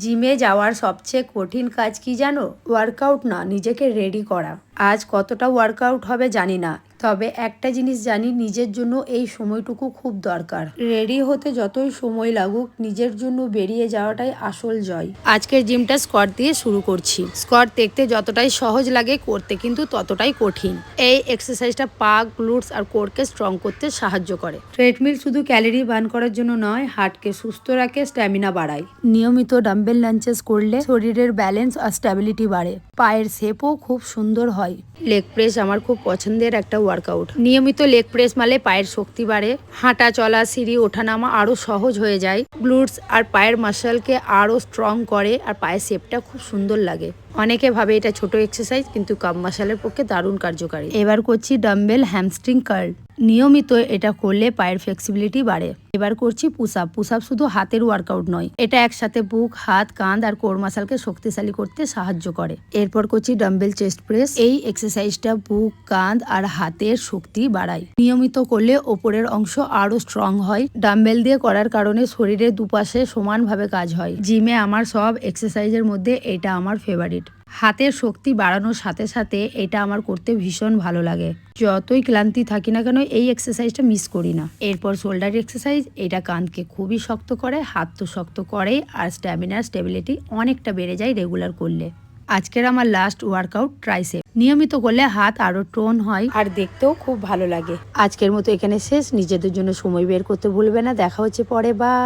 জিমে যাওয়ার সবচেয়ে কঠিন কাজ কি জানো? ওয়ার্কআউট না, নিজেকে রেডি করা। আজ কতটা ওয়ার্কআউট হবে জানি না, তবে একটা জিনিস জানি, নিজের জন্য এই সময়টুকু খুব দরকার। রেডি হতে যতই সময় লাগুক, নিজের জন্য বেরিয়ে যাওয়াটাই আসল জয়। আজকের জিমটা স্কোয়াট দিয়ে শুরু করছি। স্কোয়াট দেখতে যতটাই সহজ লাগে, করতে কিন্তু ততটাই কঠিন। এই এক্সারসাইজটা পা, গ্লুটস আর কোরকে স্ট্রং করতে সাহায্য করে। ট্রেডমিল শুধু ক্যালোরি বার্ন করার জন্য নয়, হার্টকে সুস্থ রাখে, স্ট্যামিনা বাড়ায়। নিয়মিত ডাম্বেল লাঞ্চেস করলে শরীরের ব্যালেন্স আর স্ট্যাবিলিটি বাড়ে। পায়ের শেপও খুব সুন্দর হয়। লেগ প্রেস আমার খুব পছন্দের একটা ওয়ার্কআউট। নিয়মিত লেগ প্রেস মারলে পায়ের শক্তি বাড়ে, হাঁটা চলা, সিঁড়ি ওঠানামা আরো সহজ হয়ে যায়। গ্লুটস আর পায়ের মাসলকে আরো স্ট্রং করে আর পায়ের শেপটা খুব সুন্দর লাগে। অনেকে ভাবে এটা ছোট এক্সারসাইজ, কিন্তু কাপ মাসলের পক্ষে দারুণ কার্যকারী। এবার করছি ডাম্বেল হ্যামস্ট্রিং কার্ল। নিয়মিত এটা করলে পায়ের ফ্লেক্সিবিলিটি বাড়ে। এবার করছি পুশ আপ। পুশ আপ শুধু হাতের ওয়ার্কআউট নয়, এটা একসাথে বুক, হাত, কাঁধ আর কোর মাসলকে শক্তিশালী করতে সাহায্য করে। এরপর করছি ডাম্বেল চেস্ট প্রেস। এই এক্সারসাইজটা বুক, কাঁধ আর হাতের শক্তি বাড়ায়। নিয়মিত করলে ওপরের অংশ আরো স্ট্রং হয়। ডাম্বেল দিয়ে করার কারণে শরীরের দুপাশে সমানভাবে কাজ হয়। জিমে আমার সব এক্সারসাইজের মধ্যে এটা আমার ফেভারিট। হাতের শক্তি বাড়ানোর সাথে সাথে এটা আমার করতে ভীষণ ভালো লাগে। যতই ক্লান্তি থাকি না কেন, এই এক্সারসাইজটা মিস করি না। এরপর শোল্ডার এক্সারসাইজ। এটা কাঁধকে খুবই শক্ত করে, হাত তো শক্ত করেই, আর স্টেবিলিটি অনেকটা বেড়ে যায় রেগুলার করলে। আজকের আমার লাস্ট ওয়ার্কআউট ট্রাইসেপ। নিয়মিত করলে হাত আরো টোন হয় আর দেখতেও খুব ভালো লাগে। আজকের মতো এখানে শেষ। নিজেদের জন্য সময় বের করতে ভুলবে না। দেখা হচ্ছে পরে। বাই।